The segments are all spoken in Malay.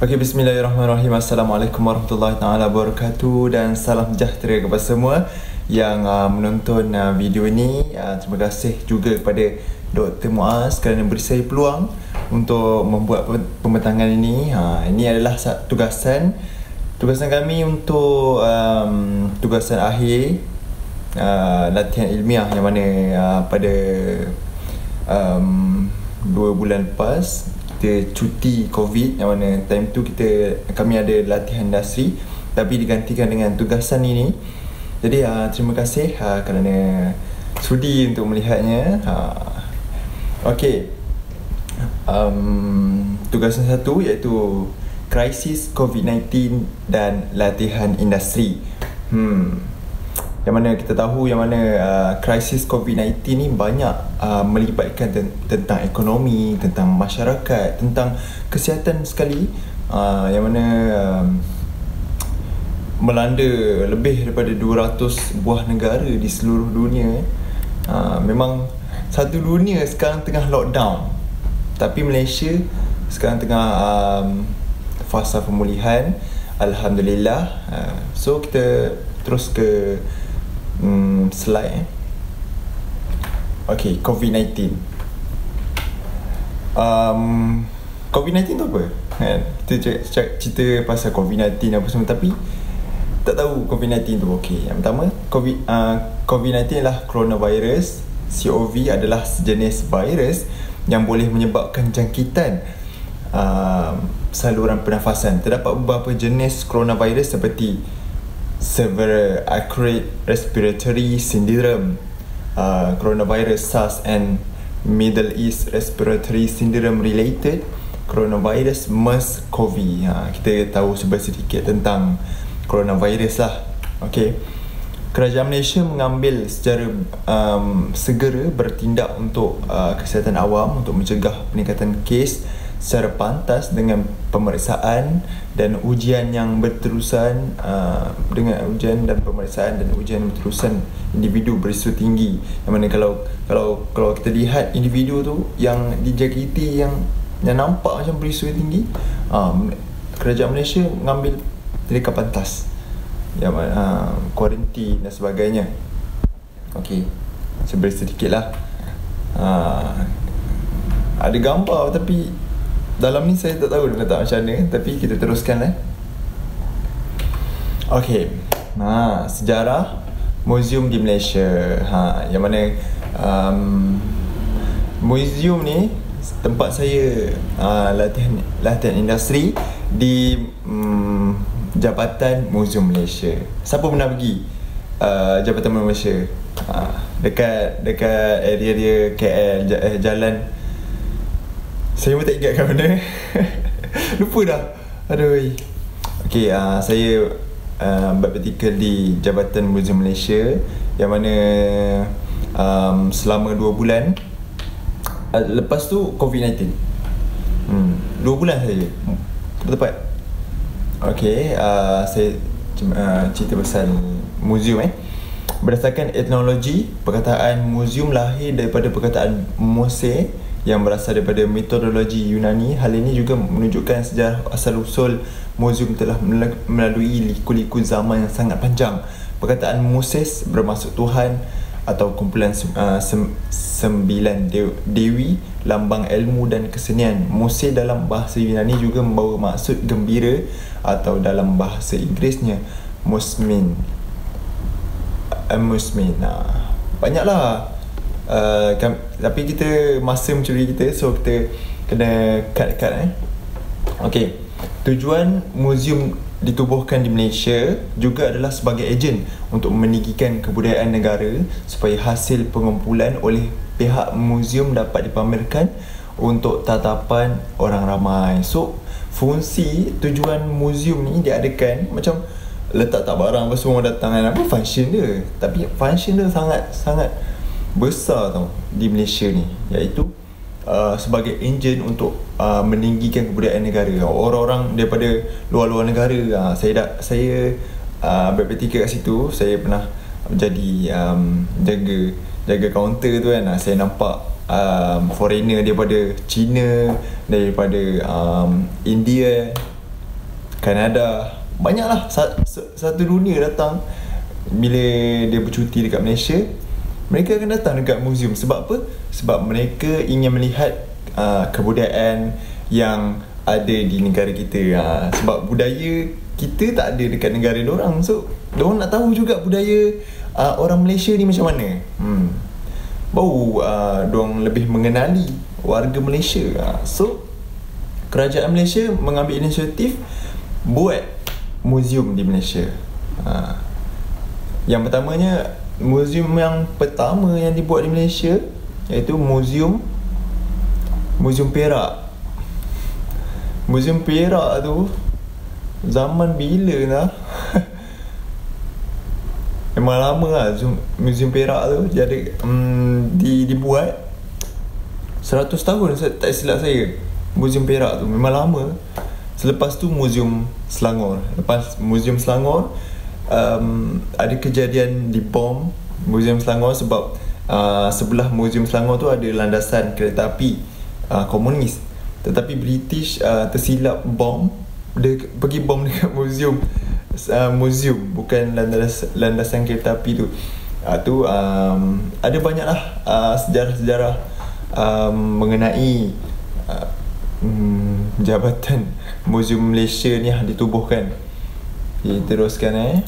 Okey, bismillahirrahmanirrahim. Assalamualaikum warahmatullahi taala wabarakatuh dan salam sejahtera kepada semua yang menonton video ini. Terima kasih juga kepada Dr. Muaz kerana beri saya peluang untuk membuat pembentangan ini. Ini adalah tugasan kami untuk tugasan akhir latihan ilmiah yang mana pada 2 bulan lepas kita cuti COVID, yang mana time tu kami ada latihan industri tapi digantikan dengan tugasan ini. Jadi terima kasih kerana sudi untuk melihatnya. Okey, tugasan satu iaitu krisis COVID-19 dan latihan industri. Yang mana kita tahu krisis COVID-19 ni banyak melibatkan tentang ekonomi, tentang masyarakat, tentang kesihatan sekali, yang mana melanda lebih daripada 200 buah negara di seluruh dunia. Memang satu dunia sekarang tengah lockdown, tapi Malaysia sekarang tengah fasa pemulihan, alhamdulillah. So kita terus ke slide. Okay, COVID-19. COVID-19 tu apa? Kita cerita pasal COVID-19 apa semua, tapi tak tahu COVID-19 tu. Okay, yang pertama, COVID-19 adalah coronavirus. COVID adalah sejenis virus yang boleh menyebabkan jangkitan saluran pernafasan. Terdapat beberapa jenis coronavirus seperti Severe Acute Respiratory Syndrome, coronavirus SARS, and Middle East Respiratory Syndrome related coronavirus MERS-CoV. Kita tahu sedikit tentang coronavirus lah. Okay. Kerajaan Malaysia mengambil secara segera bertindak untuk kesihatan awam untuk mencegah peningkatan kes secara pantas dengan pemeriksaan dan ujian yang berterusan, dengan ujian dan pemeriksaan dan ujian berterusan individu berisiko tinggi. Yang mana kalau kita lihat individu tu yang dijangkiti yang nampak macam berisiko tinggi, kerajaan Malaysia mengambil tindakan pantas, yang kuarantin dan sebagainya. Okey, saya sedikit lah. Ada gambar tapi dalam ni saya tak tahu dia letak macam mana, tapi kita teruskan . Okey. Sejarah muzium di Malaysia. Yang mana muzium ni tempat saya latihan industri di Jabatan Muzium Malaysia. Siapa pernah pergi Jabatan Muzium Malaysia? Dekat area KL, jalan, saya pun tak ingat kat mana. Lupa dah. Aduh. Okey, saya berpraktikal di Jabatan Muzium Malaysia, yang mana selama 2 bulan. Lepas tu COVID-19. 2 bulan saja tepat. Okey, saya cerita pasal muzium. Berdasarkan etnologi, perkataan muzium lahir daripada perkataan muse yang berasal daripada metodologi Yunani. Hal ini juga menunjukkan sejarah asal-usul muzium telah melalui liku-liku zaman yang sangat panjang. Perkataan Moses bermaksud Tuhan atau kumpulan 9 dewi, lambang ilmu dan kesenian. Mose dalam bahasa Yunani juga membawa maksud gembira, atau dalam bahasa Inggerisnya musmin. Banyaklah. Tapi kita masa mencuri kita, so kita kena cut. Okey. Tujuan muzium ditubuhkan di Malaysia juga adalah sebagai ejen untuk meninggikan kebudayaan negara supaya hasil pengumpulan oleh pihak muzium dapat dipamerkan untuk tatapan orang ramai. So fungsi tujuan muzium ni diadakan macam letak barang, semua orang datang apa function dia. Tapi function dia sangat besar tau di Malaysia ni, iaitu sebagai enjin untuk meninggikan kebudayaan negara. Orang-orang daripada luar-luar negara, saya berpraktikal kat situ. Saya pernah jadi jaga kaunter tu kan. Saya nampak foreigner daripada China, daripada India, Kanada, banyaklah satu dunia datang. Bila dia bercuti dekat Malaysia, mereka akan datang dekat museum. Sebab apa? Sebab mereka ingin melihat kebudayaan yang ada di negara kita. Sebab budaya kita tak ada dekat negara diorang. So diorang nak tahu juga budaya orang Malaysia ni macam mana. Baru diorang lebih mengenali warga Malaysia. So kerajaan Malaysia mengambil inisiatif buat museum di Malaysia. Yang pertamanya, museum yang pertama yang dibuat di Malaysia iaitu Museum Perak. Museum Perak tu zaman bila lah memang lama lah. Museum Perak tu jadi dibuat 100 tahun tak silap saya. Museum Perak tu memang lama. Selepas tu Museum Selangor. Lepas Museum Selangor, ada kejadian di bom Museum Selangor sebab sebelah Museum Selangor tu ada landasan kereta api komunis. Tetapi British tersilap bom. Dia pergi bom dekat museum, bukan landasan kereta api tu. Ada banyaklah sejarah-sejarah mengenai Jabatan Museum Malaysia ni ditubuhkan. Teruskan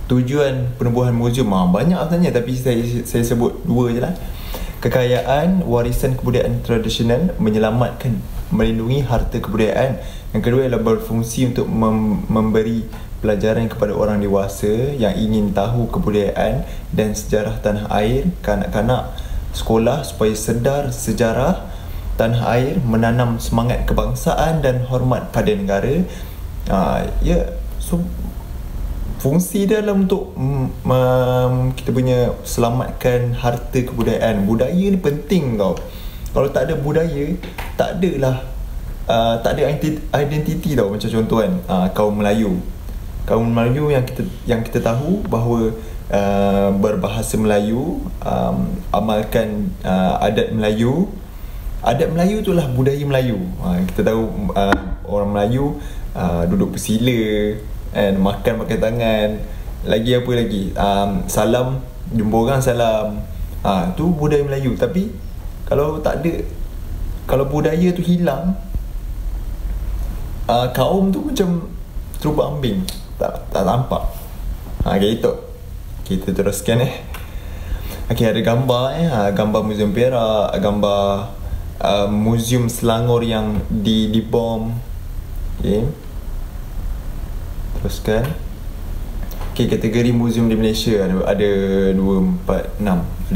tujuan penubuhan museum banyak sebenarnya, tapi saya sebut dua je lah. Kekayaan warisan kebudayaan tradisional, menyelamatkan, melindungi harta kebudayaan. Yang kedua adalah berfungsi untuk memberi pelajaran kepada orang dewasa yang ingin tahu kebudayaan dan sejarah tanah air, kanak-kanak sekolah supaya sedar sejarah tanah air, menanam semangat kebangsaan dan hormat pada negara. So fungsi dia adalah untuk kita punya selamatkan harta kebudayaan. Budaya ni penting tau. Kalau tak ada budaya, tak ada identiti tau. Macam contoh kan, kaum Melayu yang kita tahu bahawa berbahasa Melayu, amalkan adat Melayu. Adat Melayu tu lah budaya Melayu. Kita tahu orang Melayu duduk bersila, makan pakai tangan. Lagi apa lagi? Salam, jumpa orang salam. Tu budaya Melayu. Tapi kalau tak ada, kalau budaya tu hilang, kaum tu macam teruba ambing, tak nampak. Gitu. Kita teruskan ada gambar gambar Museum Perak, gambar Museum Selangor yang dibom. Teruskan. Kategori museum di Malaysia ada 2, 4, 6.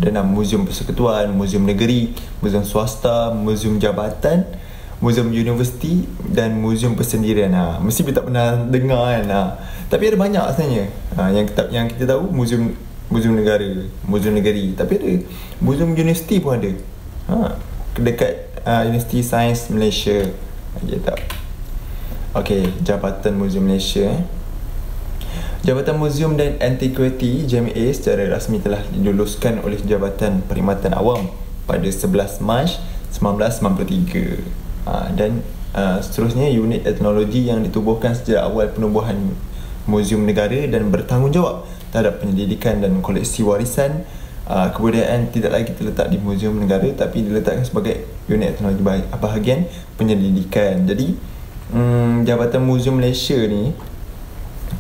Ada 6 museum persekutuan, museum negeri, museum swasta, museum jabatan, museum universiti dan museum persendirian. Mesti kita tak pernah dengar kan. Tapi ada banyak sebenarnya. Yang kita tahu museum negara, museum negeri, tapi ada museum universiti pun ada. Dekat Universiti Sains Malaysia. Jabatan Museum Malaysia. Jabatan Museum dan Antiquity JMA secara rasmi telah diluluskan oleh Jabatan Perkhidmatan Awam pada 11 Mac 1993. Dan seterusnya unit etnologi yang ditubuhkan sejak awal penubuhan museum negara dan bertanggungjawab terhadap penyelidikan dan koleksi warisan kebudayaan tidak lagi terletak di museum negara, tapi diletakkan sebagai unit etnologi bahagian penyelidikan. Jadi Jabatan Museum Malaysia ni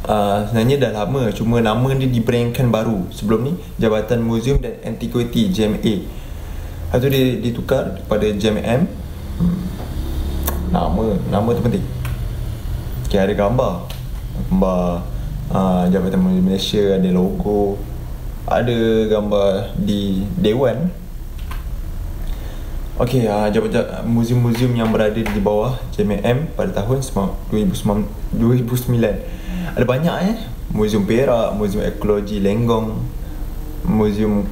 sebenarnya dah lama, cuma nama dia dibrandkan baru. Sebelum ni Jabatan Museum dan Antiquity JMA. Lepas tu dia ditukar kepada JMM. Nama tu penting. Ada gambar Jabatan Museum Malaysia, ada logo, ada gambar di Dewan. Museum-museum yang berada di bawah JMM pada tahun 2009. Ada banyak Museum Perak, Museum Ekologi Lenggong, Museum